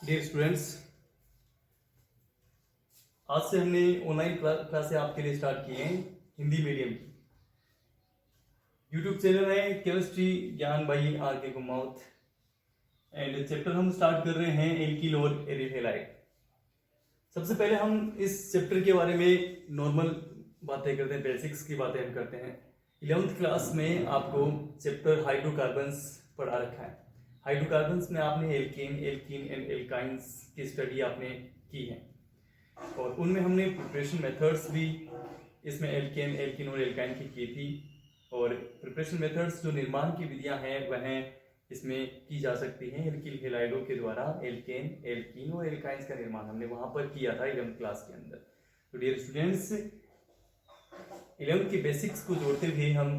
Dear students, आज से हमने ऑनलाइन क्लासें आपके लिए स्टार्ट की हैं हिंदी मीडियम की। यूट्यूब चैनल है केमिस्ट्री ज्ञान बाई आर के कुमावत एंड चैप्टर हम स्टार्ट कर रहे हैं एल्किल और एरिल हैलाइड। सबसे पहले हम इस चैप्टर के बारे में नॉर्मल बातें करते हैं, बेसिक्स की बातें हम करते हैं। 11th क्लास में आपको चैप्टर हाइड्रोकार्बन्स पढ़ा रखा है। हाइड्रोकार्बन्स में आपने एल्केन एंड एल्काइंस की स्टडी आपने की है और उनमें हमने प्रिपरेशन मेथड्स भी इसमें एल्केन और एल्काइन की थी। और प्रिपरेशन मेथड्स जो निर्माण की विधियां हैं वह इसमें की जा सकती हैं एल्किल हैलाइडों के द्वारा। एल्कीन और एल्काइंस का निर्माण हमने वहां पर किया था 11th क्लास के अंदर। तो डियर स्टूडेंट्स, 11th के बेसिक्स को जोड़ते हुए हम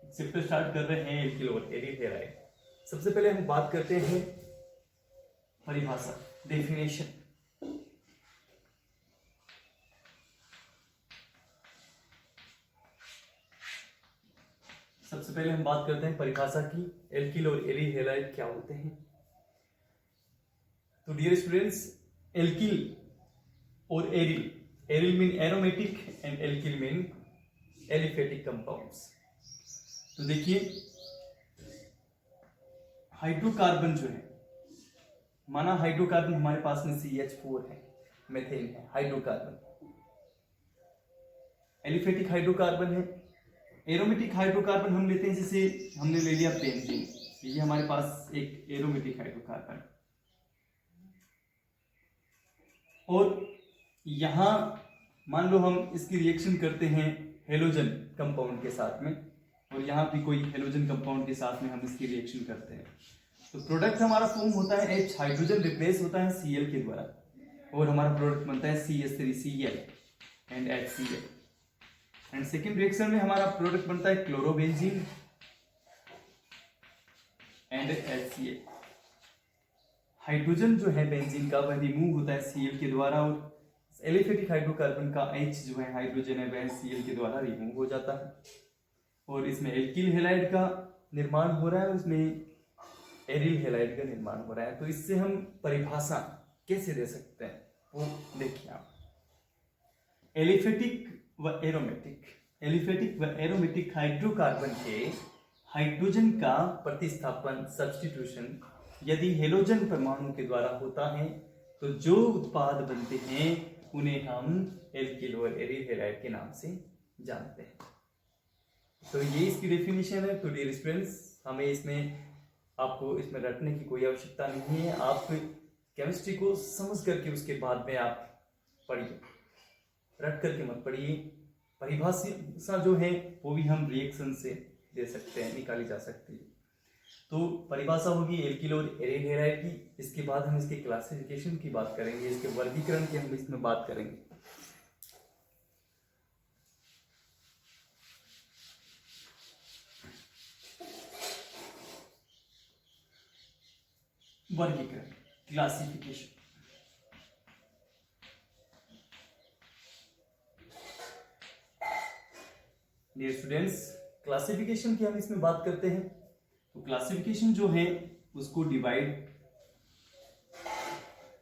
चैप्टर स्टार्ट कर रहे हैं एल्किल और एरिल हैलाइड। सबसे पहले हम बात करते हैं परिभाषा, डेफिनेशन। सबसे पहले हम बात करते हैं परिभाषा की, एल्किल और एरिल हैलाइड क्या होते हैं। तो डियर स्टूडेंट्स, एल्किल और aryl mean aromatic and alkyl mean aliphatic compounds. तो देखिए, हाइड्रोकार्बन जो है, माना हाइड्रोकार्बन हमारे पास में CH4 है, मेथेन है, हाइड्रोकार्बन। एलिफेटिक हाइड्रोकार्बन है। एरोमेटिक हाइड्रोकार्बन हम लेते हैं, जैसे हमने ले लिया बेंजीन, ये हमारे पास एक एरोमेटिक हाइड्रोकार्बन। और यहां मान लो हम इसकी रिएक्शन करते हैं हेलोजन कंपाउंड के साथ में, और यहां भी कोई हेलोजन कंपाउंड के साथ में हम इसकी रिएक्शन करते हैं, तो प्रोडक्ट हमारा फॉर्म होता है H, हाइड्रोजन रिप्लेस होता है Cl के द्वारा, और हमारा प्रोडक्ट बनता है CH3Cl and HCl। And second reaction में हमारा प्रोडक्ट बनता है क्लोरोबेंजीन एंड HCl। हाइड्रोजन जो है बेंजीन का वह रिमूव होता है Cl के द्वारा, और एलिफेटिक हाइड्रोकार्बन का H जो है हाइड्रोजन है वह Cl के द्वारा रिमूव हो जाता है। और इसमें एल्किल हैलाइड का निर्माण हो रहा है, उसमें एरिल हैलाइड का निर्माण हो रहा है। तो इससे हम परिभाषा कैसे दे सकते हैं वो देखिए आप। एलिफेटिक व एरोमेटिक हाइड्रोकार्बन के हाइड्रोजन का प्रतिस्थापन, सब्स्टिट्यूशन यदि हेलोजन परमाणु के द्वारा होता है तो जो उत्पाद बनते हैं उन्हें हम एल्किल और एरिल हैलाइड के नाम से जानते हैं। तो ये इसकी डेफिनेशन है। तो डियर स्टूडेंट्स, हमें इसमें आपको इसमें रटने की कोई आवश्यकता नहीं है। आप केमिस्ट्री को समझ करके उसके बाद में आप पढ़िए, रट करके मत पढ़िए। परिभाषा जो है वो भी हम रिएक्शन से दे सकते हैं, निकाली जा सकती है। तो परिभाषा होगी एल्किल और एरिल हैलाइड की। इसके बाद हम इसके क्लासिफिकेशन की बात करेंगे, इसके वर्गीकरण की हम इसमें बात करेंगे। वर्गीकरण, क्लासिफिकेशन। डियर स्टूडेंट्स, क्लासिफिकेशन की हम इसमें बात करते हैं। तो क्लासिफिकेशन जो है उसको डिवाइड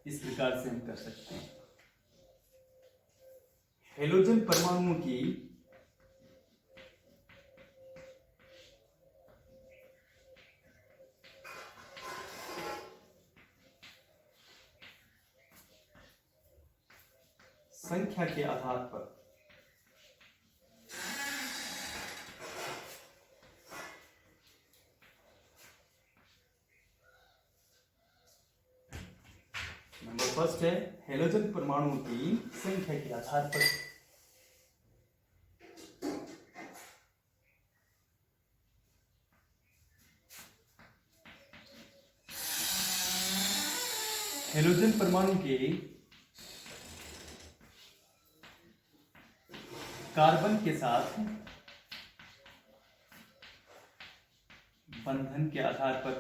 इस प्रकार से हम कर सकते हैं। हेलोजन परमाणुओं की संख्या के आधार पर नंबर फर्स्ट है हेलोजन परमाणुओं की संख्या के आधार पर। हेलोजन परमाणु के कार्बन के साथ बंधन के आधार पर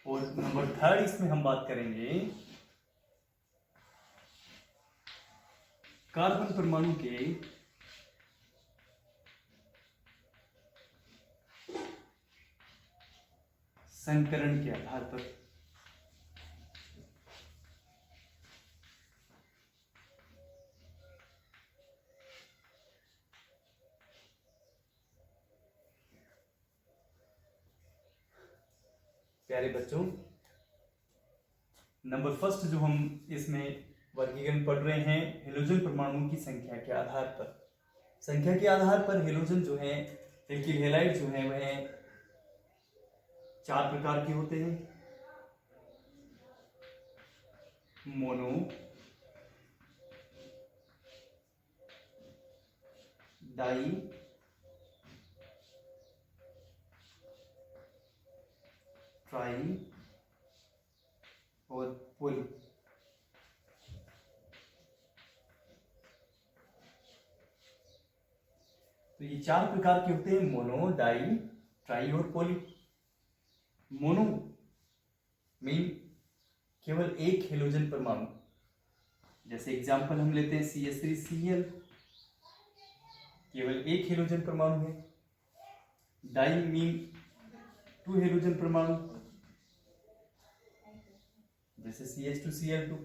और नंबर थर्ड इसमें हम बात करेंगे कार्बन परमाणु के संकरण के आधार पर। प्यारे बच्चों, नंबर फर्स्ट जो हम इसमें वर्गीकरण पढ़ रहे हैं, हेलोजन परमाणुओं की संख्या के आधार पर। संख्या के आधार पर हेलोजन जो है, एल्किल हैलाइड जो है वह 4 प्रकार के होते हैं। मोनो, डाई, ट्राई और पोली। तो ये 4 प्रकार के होते हैं, मोनो, डाई, ट्राई और पोली। मोनो मीन केवल एक हेलोजन परमाणु, जैसे एग्जांपल हम लेते हैं CH3Cl, केवल एक हेलोजन परमाणु है। डाई मीन 2 हेलोजन परमाणु, जैसे CH2Cl2,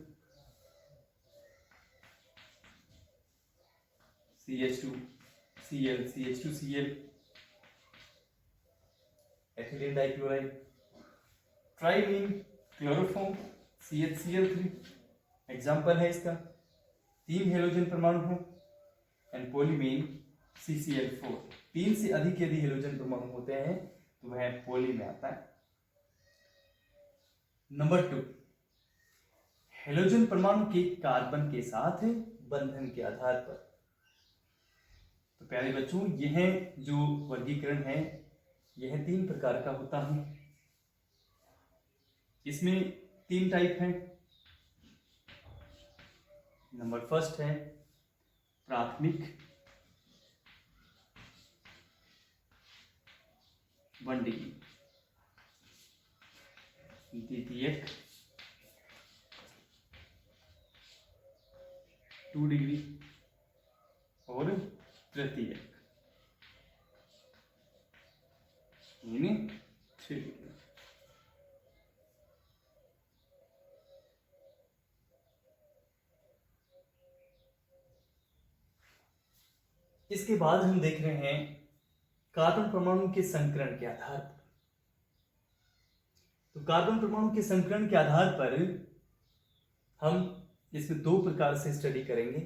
CH2Cl, CH2Cl, ethylene dichloride. Try mean chloroform, CHCl3, example है इसका, 3 हेलोजन परमाणु है। एंड पोली मीन CCl4, 3 से अधिक यदि हेलोजन परमाणु होते हैं तो वह पोली में आता है। नंबर 2, हेलोजन परमाणु के कार्बन के साथ बंधन के आधार पर। तो प्यारे बच्चों, यह जो वर्गीकरण है यह 3 प्रकार का होता है। इसमें 3 टाइप हैं। नंबर फर्स्ट है प्राथमिक, 1 डिग्री, द्वितीयक 2 डिग्री और तृतीयक 3 डिग्री। इसके बाद हम देख रहे हैं कार्बन परमाणु के संकरण के आधार पर। तो कार्बन परमाणु के संकरण के आधार पर हम इसमें 2 प्रकार से स्टडी करेंगे।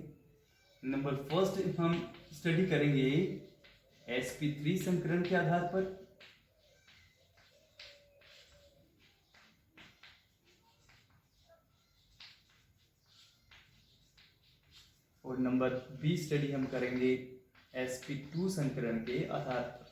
नंबर फर्स्ट हम स्टडी करेंगे sp3 संकरण के आधार पर, और नंबर बी स्टडी हम करेंगे sp2 संकरण के आधार पर।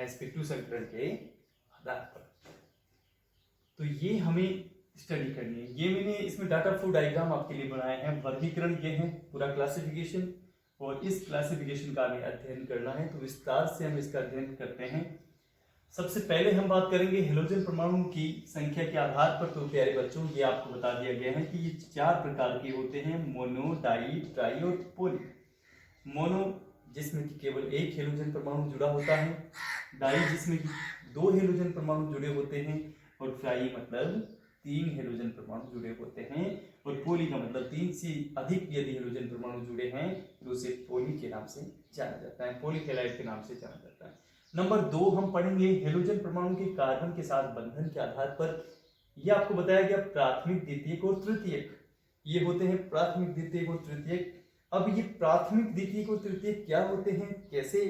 sp2 संकरण के आधार पर तो ये हमें स्टडी करनी है। ये मैंने इसमें डाटा फ्लो डायग्राम आपके लिए बनाए हैं। वर्गीकरण ये है, पूरा क्लासिफिकेशन, और इस क्लासिफिकेशन का हमें अध्ययन करना है, तो विस्तार से हम इसका अध्ययन करते हैं। सबसे पहले हम बात करेंगे हेलोजन परमाणु की संख्या के आधार पर। तो प्यारे बच्चों, ये आपको बता दिया गया है कि ये 4 प्रकार के होते हैं, मोनो, डाई, ट्राई और पोली। मोनो जिसमें कि केवल एक हेलोजन परमाणु जुड़ा होता है, डाई जिसमें कि 2 हेलोजन परमाणु जुड़े होते हैं, और ट्राई मतलब 3 हेलोजन परमाणु जुड़े होते हैं, और पोली का मतलब 3 से अधिक यदि हेलोजन परमाणु जुड़े हैं तो उसे पोली के नाम से जाना जाता है, पोली हैलाइड के नाम से जाना जाता है। नंबर 2 हम पढ़ेंगे हेलोजन परमाणु के कार्बन के साथ बंधन के आधार पर। यह आपको बताया गया प्राथमिक, द्वितीयक और तृतीयक, ये होते हैं प्राथमिक, द्वितीयक और तृतीयक। अब ये प्राथमिक, द्वितीयक और तृतीयक क्या होते हैं, कैसे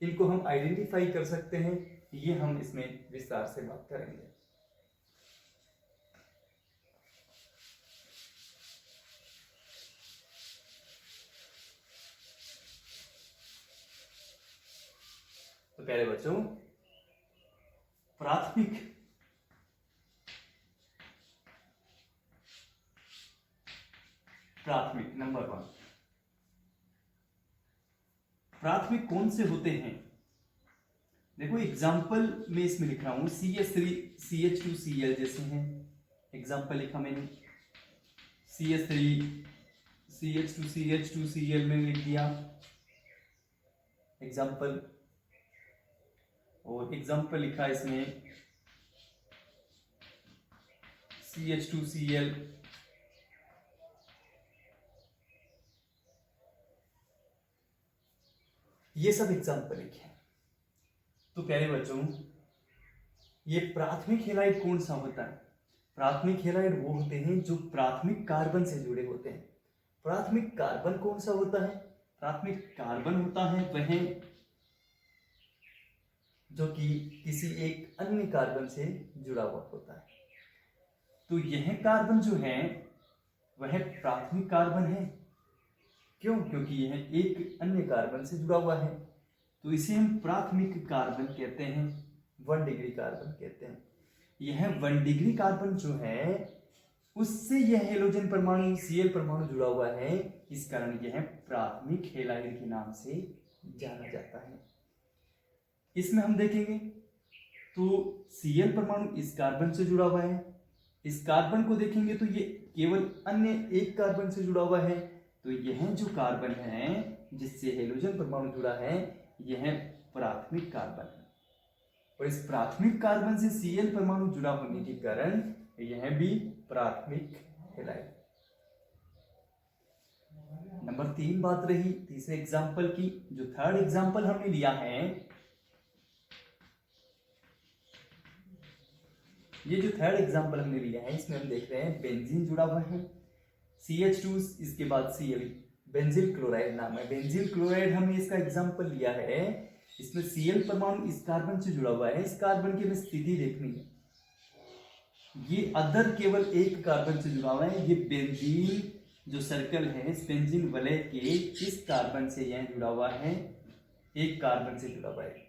इनको हम आइडेंटिफाई कर सकते हैं, ये हम इसमें विस्तार से बात करेंगे। तो प्यारे बच्चों, प्राथमिक नंबर 1, प्राथमिक कौन से होते हैं? देखो एग्जाम्पल में इसमें लिख रहा हूं, CH3 CH2Cl जैसे हैं, एग्जाम्पल लिखा मैंने। CH3 CH2 में लिख दिया एग्जाम्पल, और एग्जाम्पल लिखा इसमें CH2Cl, ये सब एग्जाम्पल लिखे हैं। तो प्यारे बच्चों, ये प्राथमिक हैलाइड कौन सा होता है? प्राथमिक हैलाइड वो होते हैं जो प्राथमिक कार्बन से जुड़े होते हैं। प्राथमिक कार्बन कौन सा होता है? प्राथमिक कार्बन होता है वह जो कि किसी एक अन्य कार्बन से जुड़ा हुआ होता है। तो यह कार्बन जो है वह प्राथमिक कार्बन है। क्यों? क्योंकि यह एक अन्य कार्बन से जुड़ा हुआ है, तो इसे हम प्राथमिक कार्बन कहते हैं, 1 डिग्री कार्बन कहते हैं। यह 1 डिग्री कार्बन जो है उससे यह हेलोजन परमाणु Cl परमाणु जुड़ा हुआ है, इस कारण यह प्राथमिक हैलाइड के नाम से जाना जाता है। इसमें हम देखेंगे तो Cl परमाणु इस कार्बन से जुड़ा हुआ है, इस कार्बन को देखेंगे तो ये केवल अन्य एक कार्बन से जुड़ा हुआ है। तो यह जो कार्बन है जिससे हेलोजन परमाणु जुड़ा है यह प्राथमिक कार्बन है, और इस प्राथमिक कार्बन से Cl परमाणु जुड़ा होने के कारण यह भी प्राथमिक हैलाइड। नंबर 3 बात रही तीसरे एग्जाम्पल की। जो थर्ड एग्जाम्पल हमने लिया है, ये जो थर्ड एग्जाम्पल हमने लिया है इसमें हम देख रहे हैं बेंजीन जुड़ा हुआ है, CH2 इसके बाद Cl, बेंजील क्लोराइड नाम है। बेंजील क्लोराइड हमने इसका एग्जाम्पल लिया है, इसमें Cl परमाणु इस कार्बन से जुड़ा हुआ है। इस कार्बन की हमें स्थिति देखनी है, ये अदर केवल एक कार्बन से जुड़ा हुआ है। ये बेंजीन जो सर्कल है इस बेंजीन वलय के इस कार्बन से यह जुड़ा हुआ है, एक कार्बन से जुड़ा हुआ है।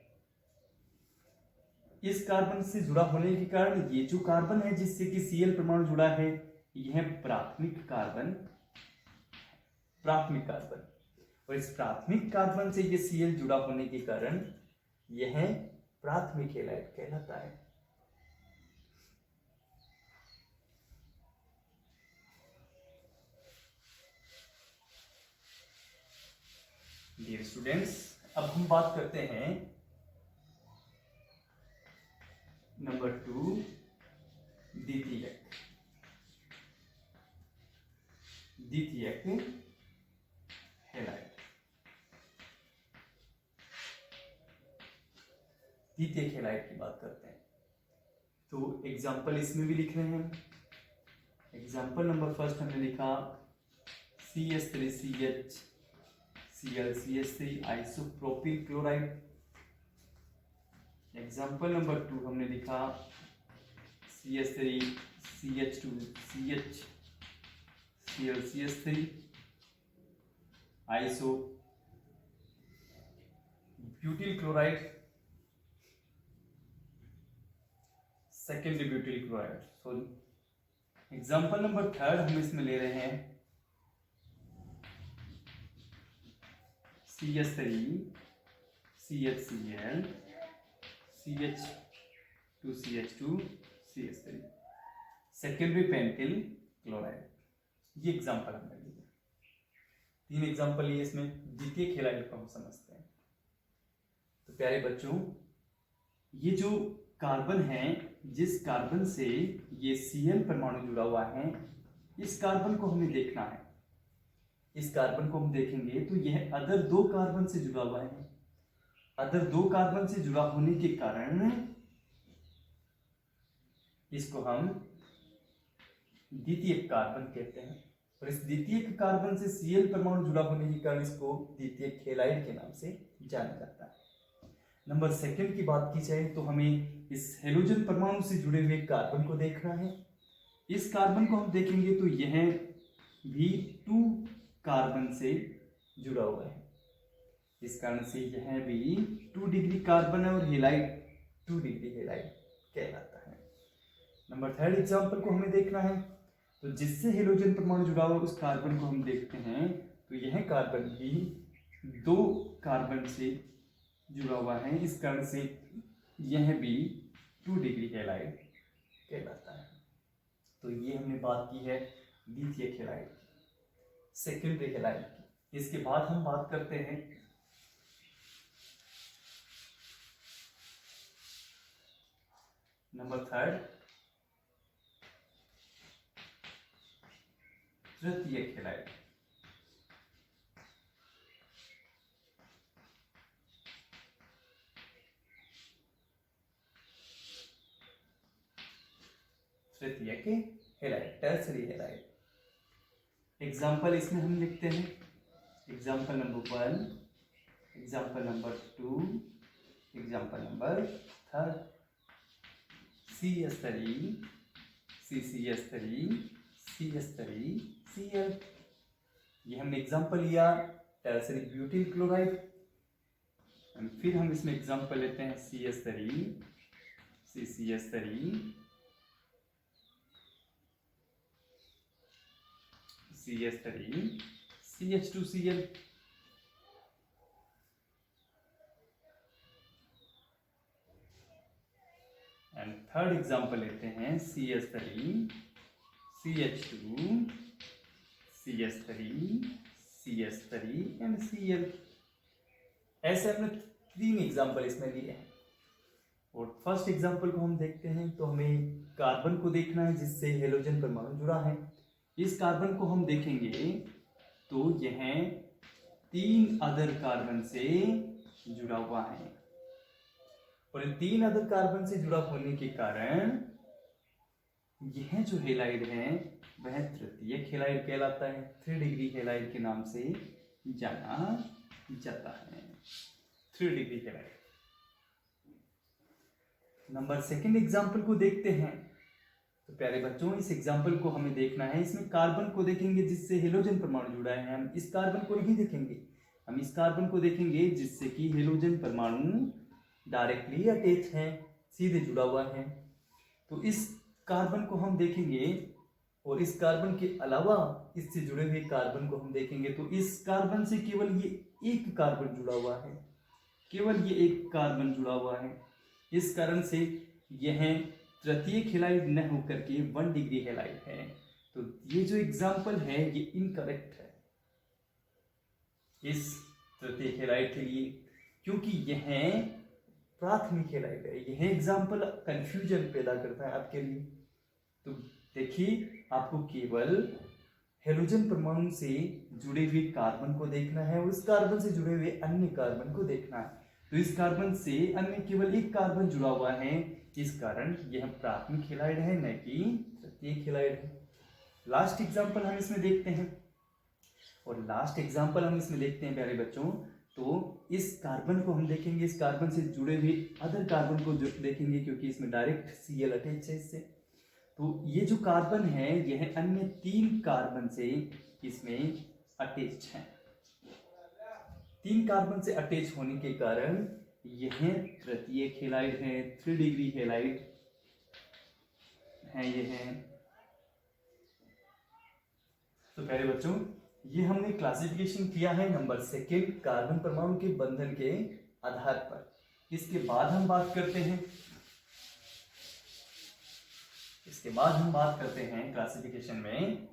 इस कार्बन से जुड़ा होने के कारण ये जो कार्बन है जिससे कि Cl परमाणु जुड़ा है यह प्राथमिक कार्बन, और इस प्राथमिक कार्बन से ये Cl जुड़ा होने के कारण यह प्राथमिक हैलाइड कहलाता है। डियर स्टूडेंट्स, अब हम बात करते हैं नंबर 2 द्वितीयक हैलाइड। द्वितीयक हैलाइड की बात करते हैं तो एग्जाम्पल इसमें भी लिख रहे हैं। एग्जाम्पल नंबर फर्स्ट हमने लिखा CH3CH ClCH3 isopropyl chloride. Example number 2 हमने लिखा CH3 CH2 CH ClCH3 iso butyl chloride, secondary butyl chloride sorry. Example number 3 हम इसमें ले रहे हैं CH3 CHCl CH2 CH2 CH3 secondary pentyl chloride. ये एग्जाम्पल हमने लिए, 3 एग्जाम्पल लिए इसमें द्वितीयक हैलाइड को हम समझते हैं। तो प्यारे बच्चों, ये जो कार्बन है जिस कार्बन से ये Cl परमाणु जुड़ा हुआ है, इस कार्बन को हमें देखना है। इस कार्बन को हम देखेंगे तो यह अदर 2 कार्बन से जुड़ा हुआ है। अदर 2 कार्बन से जुड़ा होने के कारण इसको हम द्वितीयक कार्बन कहते हैं, और इस द्वितीयक कार्बन से Cl परमाणु जुड़ा होने के कारण इसको द्वितीयक हैलाइड के नाम से जाना जाता है। नंबर 2 की बात की जाए तो हमें इस हेलोजन परमाणु से जुड़े हुए कार्बन को देखना है। इस कार्बन को हम देखेंगे तो यह भी 2 कार्बन से जुड़ा हुआ है, इस कारण से यह भी 2 डिग्री कार्बन है और हैलाइड 2 डिग्री हैलाइड कहलाता है। नंबर 3 एग्जाम्पल को हमें देखना है, तो जिससे हेलोजन परमाणु जुड़ा हुआ उस कार्बन को हम देखते हैं तो यह कार्बन भी 2 कार्बन से जुड़ा हुआ है, इस कारण से यह भी 2 डिग्री हैलाइड कहलाता है। तो ये हमने बात की है द्वितीय हेलाइड, सेकेंडरी हेलाइड की। इसके बाद हम बात करते हैं नंबर थर्ड, तृतीय हेलाइड। तृतीय के हेलाइड, टर्सरी हेलाइड। एग्जाम्पल इसमें हम लिखते हैं, example number 1, example number 2, example number 3, CH3, CCH3, CH3, Cl। ये हमने एग्जाम्पल लिया टर्सरी ब्यूटिल क्लोराइड। फिर हम इसमें एग्जाम्पल लेते हैं CH3, CCH3, CH3, CH2Cl। And third example लेते हैं CH3, CH2, CH3, CH3 and Cl। ऐसे हमने 3 एग्जाम्पल इसमें लिए हैं। और फर्स्ट एग्जाम्पल को हम देखते हैं तो हमें कार्बन को देखना है जिससे हेलोजन परमाणु जुड़ा है। इस कार्बन को हम देखेंगे तो यह 3 अदर कार्बन से जुड़ा हुआ है, और इन 3 अदर कार्बन से जुड़ा होने के कारण यह जो हेलाइड है वह तृतीय हेलाइड कहलाता है, 3 डिग्री हेलाइड के नाम से जाना जाता है। 3 degree halide. Number second example को देखते हैं। तो प्यारे बच्चों, इस एग्जाम्पल को हमें देखना है। इसमें कार्बन को देखेंगे जिससे हेलोजन परमाणु जुड़ा है। हम इस कार्बन को नहीं देखेंगे, हम इस कार्बन को देखेंगे जिससे कि हेलोजन परमाणु डायरेक्टली अटैच है, सीधे जुड़ा हुआ है। तो इस कार्बन को हम देखेंगे, और इस कार्बन के अलावा इससे जुड़े हुए कार्बन को हम देखेंगे तो इस कार्बन से केवल ये एक कार्बन जुड़ा हुआ है, केवल ये एक कार्बन जुड़ा हुआ है। इस कारण से यह तृतीय हेलाइड न होकर के 1 डिग्री हेलाइड है। तो ये जो एग्जाम्पल है ये इनकरेक्ट है इस तृतीय हेलाइड के लिए, क्योंकि यह प्राथमिक हेलाइड है। यह एग्जाम्पल कंफ्यूजन पैदा करता है आपके लिए। तो देखिए, आपको केवल हेलोजन परमाणु से जुड़े हुए कार्बन को देखना है और इस कार्बन से जुड़े हुए अन्य कार्बन को देखना है। तो इस कार्बन से अन्य केवल एक कार्बन जुड़ा हुआ है, इस कारण यह प्राथमिक हेलाइड है, न कि तृतीय हेलाइड है। लास्ट एग्जाम्पल हम इसमें देखते हैं, और लास्ट एग्जाम्पल हम इसमें देखते हैं प्यारे बच्चों। तो इस कार्बन को हम देखेंगे, इस कार्बन से जुड़े हुए अदर कार्बन को देखेंगे, क्योंकि इसमें डायरेक्ट Cl अटैच है इससे। तो ये जो कार्बन है यह अन्य 3 कार्बन से इसमें अटैच है। 3 कार्बन से अटैच होने के कारण यह तृतीय हेलाइड है, 3 डिग्री हेलाइड है यह। तो प्यारे बच्चों, ये हमने क्लासिफिकेशन किया है नंबर सेकेंड कार्बन परमाणु के बंधन के आधार पर। इसके बाद हम बात करते हैं क्लासिफिकेशन में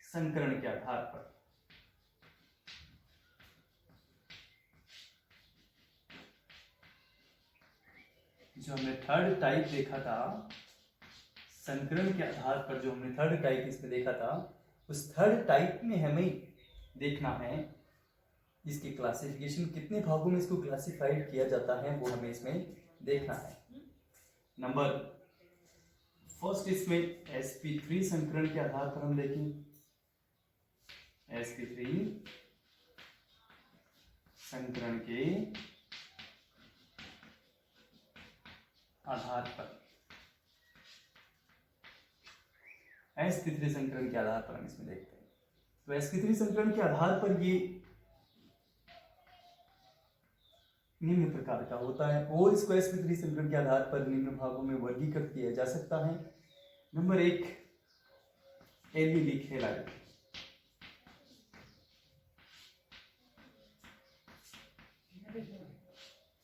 संकरण के आधार पर। जो हमने थर्ड टाइप देखा था, संकरण के आधार पर जो हमने थर्ड टाइप इसमें देखा था, उस थर्ड टाइप में हमें देखना है इसकी क्लासिफिकेशन, कितने भागों में इसको क्लासिफाइड किया जाता है वो हमें इसमें देखना है। नंबर फर्स्ट इसमें sp3 संकरण के आधार पर हम देखें, sp3 संकरण के आधार पर, sp3 संकरण के आधार पर हम इसमें देखते हैं। तो sp3 संकरण के आधार पर ये निम्न प्रकार का होता है, और इसको sp3 संकरण के आधार पर निम्न भागों में वर्गीकृत किया जा सकता है। Number 1, allylic halide.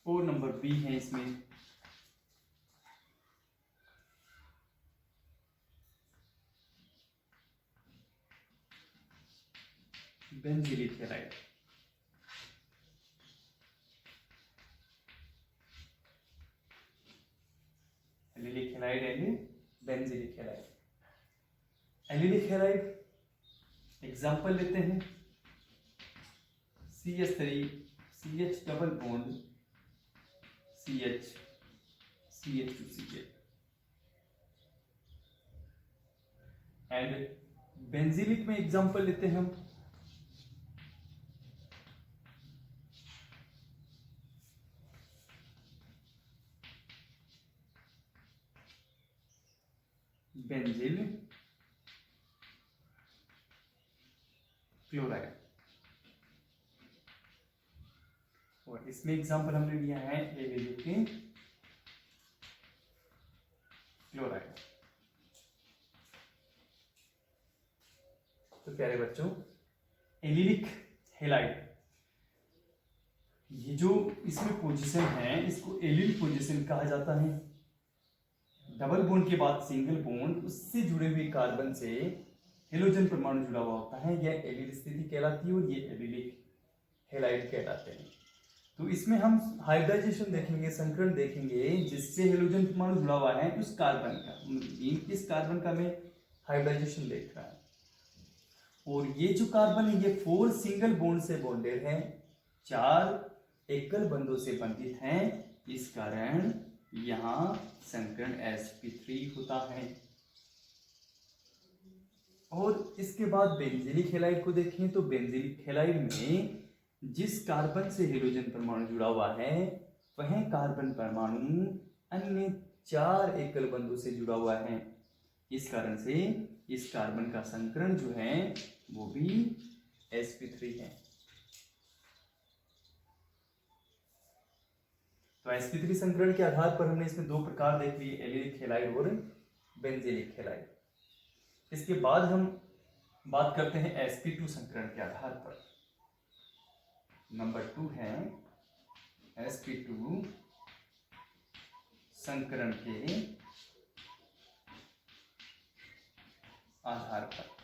और नंबर बी है इसमें benzylic halide. Allylic halide and benzylic halide. Allylic halide example लेते हैं, CH3 CH double bond CH CH2 and benzylic में एग्जांपल लेते हैं हम बेंजील क्लोराइड, और इसमें एग्जांपल हमने लिया है एलिलिक क्लोराइड। तो प्यारे बच्चों, एलिलिक हैलाइड, ये जो इसमें पोजीशन है इसको एलिल पोजीशन कहा जाता है। डबल बॉन्ड के बाद सिंगल बॉन्ड, उससे जुड़े हुए कार्बन से हेलोजन परमाणु जुड़ा हुआ होता है, यह एलिल स्थिति कहलाती है और ये एलिलिक हैलाइड कहलाते हैं। तो इसमें हम हाइब्रिडाइजेशन देखेंगे, संकरण देखेंगे, जिससे हेलोजन परमाणु जुड़ा हुआ है उस कार्बन का, इस कार्बन का मैं हाइब्रिडाइजेशन देख रहा है। और ये जो कार्बन है ये 4 सिंगल बॉन्ड से बॉन्डेड है, 4 एकल बंधों से बंधित हैं, इस कारण यहाँ संकरण sp3 होता है। और इसके बाद बेंजीलिक हैलाइड को देखें तो बेंजीलिक हैलाइड में जिस कार्बन से हेलोजन परमाणु जुड़ा हुआ है वह कार्बन परमाणु अन्य 4 एकल बंधों से जुड़ा हुआ है, इस कारण से इस कार्बन का संकरण जो है वो भी sp3 है। तो sp3 संकरण के आधार पर हमने इसमें 2 प्रकार देख लिए, एलिलिक हैलाइड और बेंजीलिक हैलाइड। इसके बाद हम बात करते हैं sp2 संकरण के आधार पर। नंबर 2 है sp2 संकरण के आधार पर।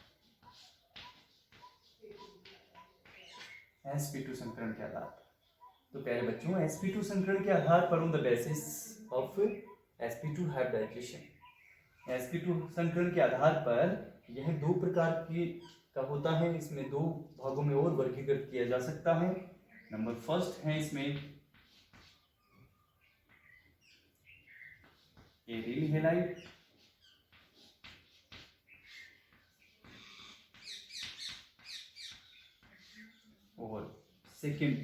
sp2 संकरण के आधार पर, तो प्यारे बच्चों, sp2 संकरण के आधार पर on the basis of sp2 hybridization, sp2 संकरण के आधार पर यह 2 प्रकार की का होता है। इसमें 2 भागों में और वर्गीकृत किया जा सकता है। नंबर फर्स्ट है इसमें एरिल हैलाइड, और सेकंड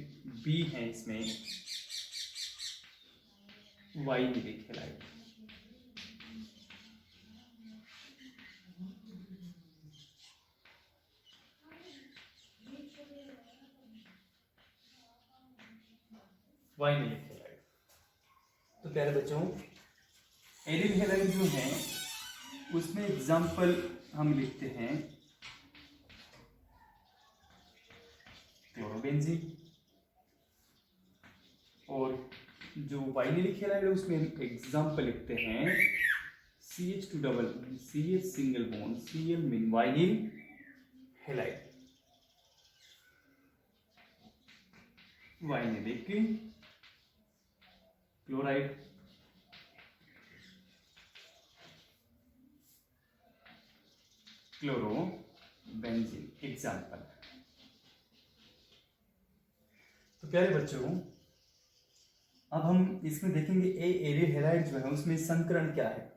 बी है इसमें वाइनिलिक हैलाइड। वाइनिलिक हैलाइड, तो प्यारे बच्चों, एरिल हैलाइड जो है उसमें एग्जाम्पल हम लिखते हैं क्लोरोबेंजीन, और जो वाइनिलिक हैलाइड है उसमें एग्जाम्पल लिखते हैं CH2 double CH single bond Cl mean vinyl halide, vinylic chloride, chlorobenzene example. तो प्यारे बच्चों, अब हम इसमें देखेंगे एरिल हैलाइड जो है उसमें संकरण क्या है।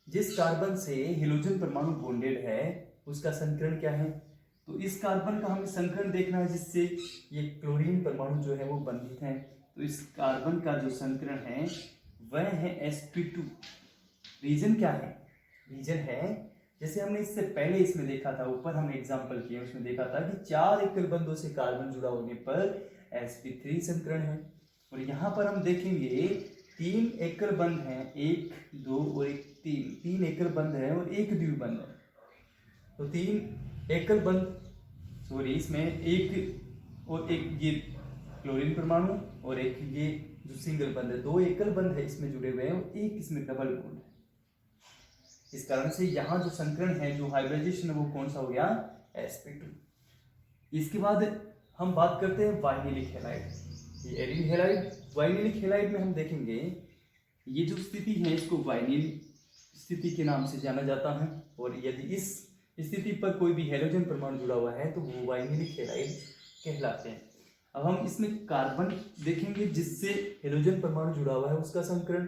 जिस कार्बन से हेलोजन परमाणु बॉन्डेड है उसका संकरण क्या है। तो इस कार्बन का हमें संकरण देखना है जिससे ये क्लोरीन परमाणु जो है वो बंधित है। तो इस कार्बन का जो संकरण है वह है sp2। रीजन क्या है? रीजन है जैसे हमने इससे पहले इसमें देखा था, ऊपर हमने एग्जांपल किया, उसमें देखा था कि 4 एकल बंधों से कार्बन जुड़ा होने पर sp3 संकरण है। और यहाँ पर हम देखेंगे 3 एकल बंध हैं, 1 2 और 1 3 एकल बंध है और 1 द्विबंध है। तो 3 एकल बंध इसमें 1 और 1 ये क्लोरीन परमाणु और 1 ये जो सिंगल बंद है, 2 एकल बंद है इसमें जुड़े हुए हैं और एक इसमें डबल बॉन्ड है। इस कारण से यहाँ जो संकरण है, जो हाइब्रिडाइजेशन है, वो कौन सा हो गया, sp2। इसके बाद हम बात करते हैं वाइनिलिक हैलाइड। ये एरिल हैलाइड, वाइनिलिक हैलाइड में हम देखेंगे ये जो स्थिति है इसको वाइनिल स्थिति के नाम से जाना जाता है, और यदि इस स्थिति पर कोई भी हैलोजन परमाणु जुड़ा हुआ है तो वो वाइनिलिक हैलाइड कहलाते हैं। अब हम इसमें कार्बन देखेंगे जिससे हेलोजन परमाणु जुड़ा हुआ है उसका संकरण।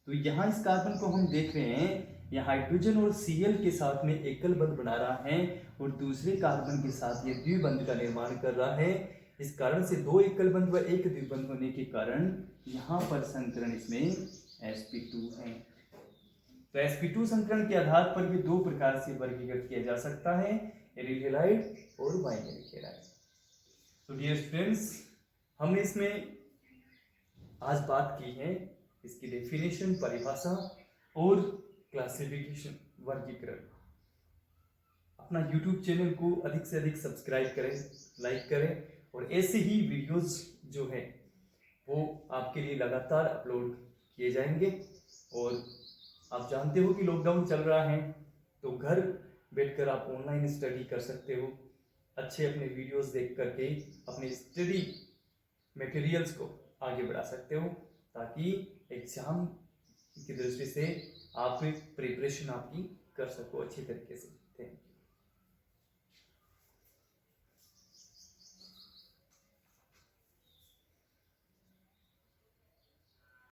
तो यहाँ इस कार्बन को हम देख रहे हैं, यह हाइड्रोजन और Cl के साथ में एकल बंध बना रहा है और दूसरे कार्बन के साथ ये द्विबंध का निर्माण कर रहा है। इस कारण से 2 एकल बंध व एक द्विबंध होने के कारण यहाँ पर संकरण इसमें sp2 है। तो sp2 संकरण के आधार पर ये 2 प्रकार से वर्गीकृत किया जा सकता है, एरिल हैलाइड और वाइनिलिक हैलाइड। तो डियर स्टूडेंट्स, हमने इसमें आज बात की है इसकी डेफिनेशन, परिभाषा और क्लासिफिकेशन, वर्गीकरण। अपना यूट्यूब चैनल को अधिक से अधिक सब्सक्राइब करें, लाइक करें, और ऐसे ही वीडियोस जो है वो आपके लिए लगातार अपलोड किए जाएंगे। और आप जानते हो कि लॉकडाउन चल रहा है, तो घर बैठकर आप ऑनलाइन स्टडी कर सकते हो। अच्छे अपने वीडियोस देख करके अपने स्टडी मटेरियल्स को आगे बढ़ा सकते हो, ताकि एग्जाम की दृष्टि से आप प्रिपरेशन आपकी कर सको अच्छी तरीके से। Thank you.